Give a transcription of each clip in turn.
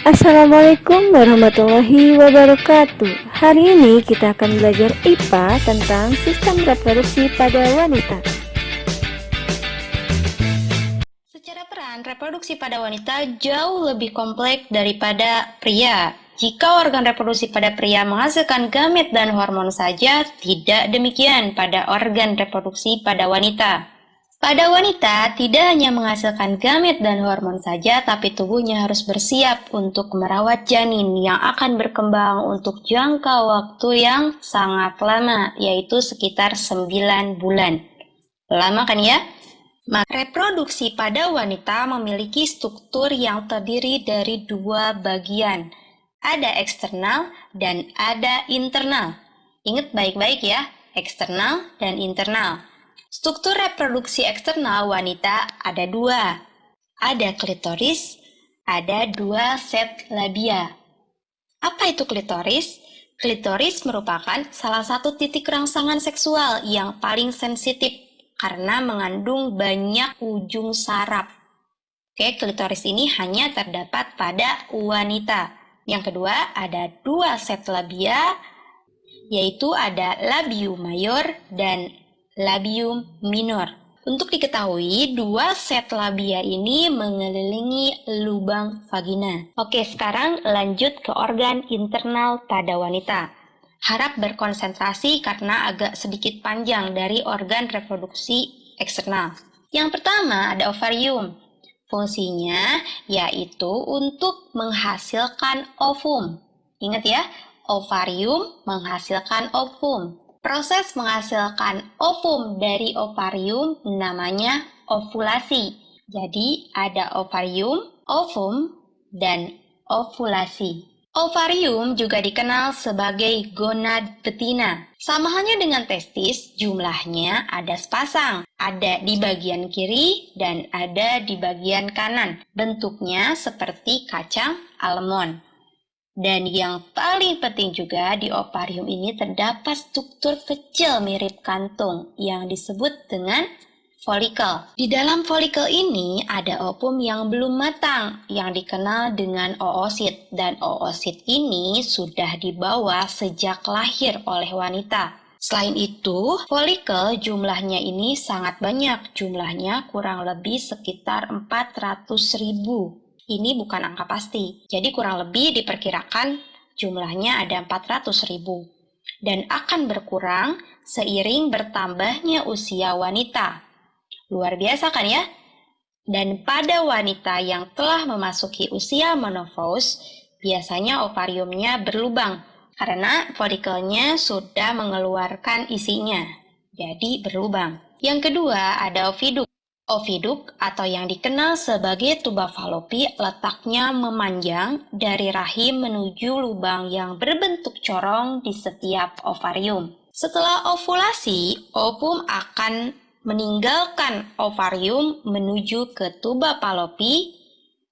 Assalamualaikum warahmatullahi wabarakatuh. Hari ini kita akan belajar IPA tentang sistem reproduksi pada wanita. Secara peran, reproduksi pada wanita jauh lebih kompleks daripada pria. Jika organ reproduksi pada pria menghasilkan gamet dan hormon saja, tidak demikian pada organ reproduksi pada wanita. Pada wanita, tidak hanya menghasilkan gamet dan hormon saja, tapi tubuhnya harus bersiap untuk merawat janin yang akan berkembang untuk jangka waktu yang sangat lama, yaitu sekitar 9 bulan. Lama kan ya? Reproduksi pada wanita memiliki struktur yang terdiri dari dua bagian. Ada eksternal dan ada internal. Ingat baik-baik ya, eksternal dan internal. Struktur reproduksi eksternal wanita ada dua. Ada klitoris, ada dua set labia. Apa itu klitoris? Klitoris merupakan salah satu titik rangsangan seksual yang paling sensitif karena mengandung banyak ujung saraf. Oke, klitoris ini hanya terdapat pada wanita. Yang kedua, ada dua set labia, yaitu ada labium mayor dan labium minor. Untuk diketahui, dua set labia ini mengelilingi lubang vagina. Oke, sekarang lanjut ke organ internal pada wanita. Harap berkonsentrasi karena agak sedikit panjang dari organ reproduksi eksternal. Yang pertama ada ovarium. Fungsinya yaitu untuk menghasilkan ovum. Ingat ya, ovarium menghasilkan ovum. Proses menghasilkan ovum dari ovarium namanya ovulasi. Jadi ada ovarium, ovum, dan ovulasi. Ovarium juga dikenal sebagai gonad betina. Sama halnya dengan testis, jumlahnya ada sepasang. Ada di bagian kiri dan ada di bagian kanan. Bentuknya seperti kacang almond. Dan yang paling penting juga di ovarium ini terdapat struktur kecil mirip kantung yang disebut dengan folikel. Di dalam folikel ini ada ovum yang belum matang yang dikenal dengan oosit, dan oosit ini sudah dibawa sejak lahir oleh wanita. Selain itu, folikel jumlahnya ini sangat banyak, jumlahnya kurang lebih sekitar 400.000. Ini bukan angka pasti, jadi kurang lebih diperkirakan jumlahnya ada 400.000 dan akan berkurang seiring bertambahnya usia wanita. Luar biasa kan ya? Dan pada wanita yang telah memasuki usia menopause, biasanya ovariumnya berlubang karena folikelnya sudah mengeluarkan isinya, jadi berlubang. Yang kedua ada oviduk. Oviduk atau yang dikenal sebagai tuba falopi letaknya memanjang dari rahim menuju lubang yang berbentuk corong di setiap ovarium. Setelah ovulasi, ovum akan meninggalkan ovarium menuju ke tuba falopi.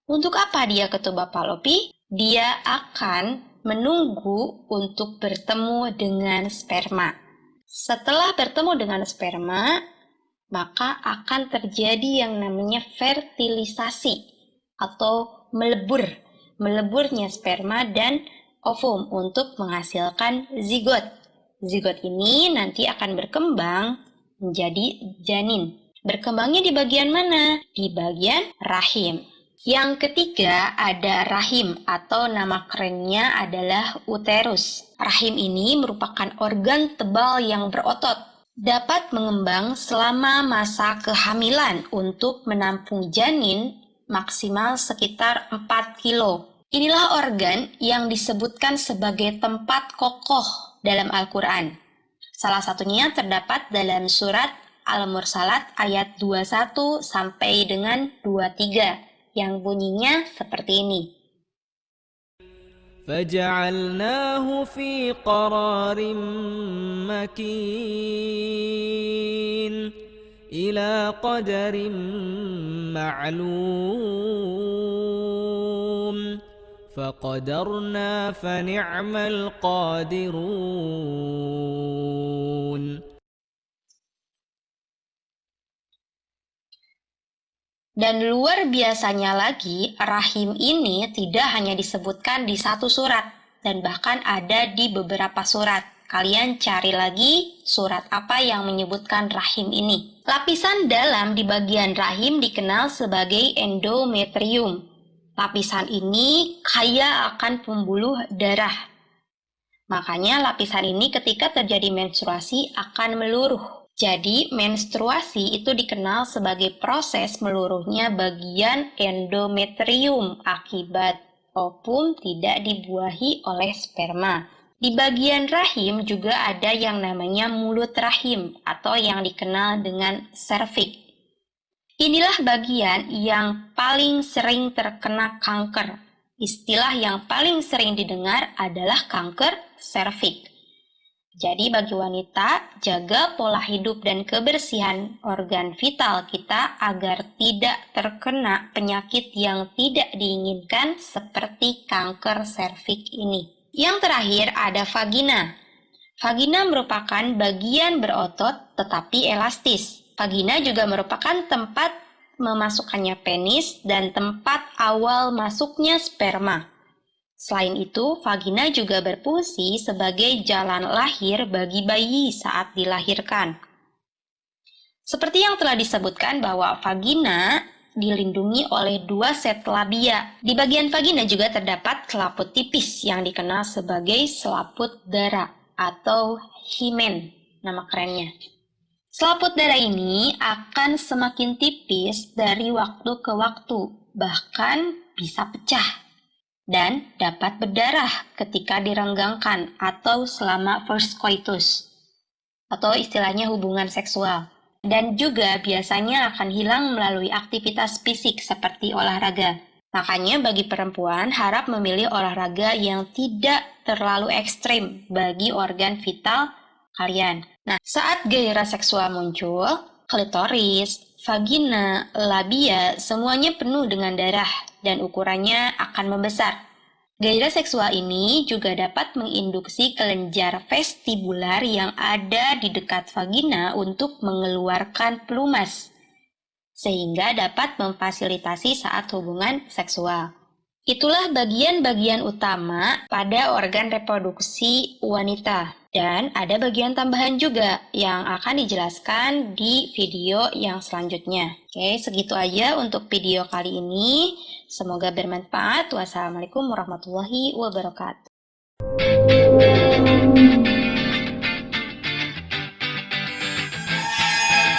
Untuk apa dia ke tuba falopi? Dia akan menunggu untuk bertemu dengan sperma. Setelah bertemu dengan sperma, maka akan terjadi yang namanya fertilisasi atau meleburnya sperma dan ovum untuk menghasilkan zigot. Zigot ini nanti akan berkembang menjadi janin. Berkembangnya di bagian mana? Di bagian rahim. Yang ketiga ada rahim atau nama kerennya adalah uterus. Rahim ini merupakan organ tebal yang berotot. Dapat mengembang selama masa kehamilan untuk menampung janin maksimal sekitar 4 kilo. Inilah organ yang disebutkan sebagai tempat kokoh dalam Al-Quran. Salah satunya terdapat dalam surat Al-Mursalat ayat 21 sampai dengan 23 yang bunyinya seperti ini. فجعلناه في قرار مكين إلى قدر معلوم فقدرنا فنعم القادرون. Dan luar biasanya lagi, rahim ini tidak hanya disebutkan di satu surat, dan bahkan ada di beberapa surat. Kalian cari lagi surat apa yang menyebutkan rahim ini. Lapisan dalam di bagian rahim dikenal sebagai endometrium. Lapisan ini kaya akan pembuluh darah. Makanya lapisan ini ketika terjadi menstruasi akan meluruh. Jadi, menstruasi itu dikenal sebagai proses meluruhnya bagian endometrium akibat ovum tidak dibuahi oleh sperma. Di bagian rahim juga ada yang namanya mulut rahim atau yang dikenal dengan serviks. Inilah bagian yang paling sering terkena kanker. Istilah yang paling sering didengar adalah kanker serviks. Jadi bagi wanita, jaga pola hidup dan kebersihan organ vital kita agar tidak terkena penyakit yang tidak diinginkan seperti kanker serviks ini. Yang terakhir ada vagina. Vagina merupakan bagian berotot tetapi elastis. Vagina juga merupakan tempat memasukkannya penis dan tempat awal masuknya sperma. Selain itu, vagina juga berfungsi sebagai jalan lahir bagi bayi saat dilahirkan. Seperti yang telah disebutkan bahwa vagina dilindungi oleh 2 set labia. Di bagian vagina juga terdapat selaput tipis yang dikenal sebagai selaput darah atau himen, nama kerennya. Selaput darah ini akan semakin tipis dari waktu ke waktu, bahkan bisa pecah. Dan dapat berdarah ketika direnggangkan atau selama first coitus atau istilahnya hubungan seksual. Dan juga biasanya akan hilang melalui aktivitas fisik seperti olahraga. Makanya bagi perempuan harap memilih olahraga yang tidak terlalu ekstrim bagi organ vital kalian. Nah, saat gairah seksual muncul, klitoris, vagina, labia, semuanya penuh dengan darah dan ukurannya akan membesar. Gairah seksual ini juga dapat menginduksi kelenjar vestibular yang ada di dekat vagina untuk mengeluarkan pelumas, sehingga dapat memfasilitasi saat hubungan seksual. Itulah bagian-bagian utama pada organ reproduksi wanita. Dan ada bagian tambahan juga yang akan dijelaskan di video yang selanjutnya. Oke, segitu aja untuk video kali ini. Semoga bermanfaat. Wassalamualaikum warahmatullahi wabarakatuh.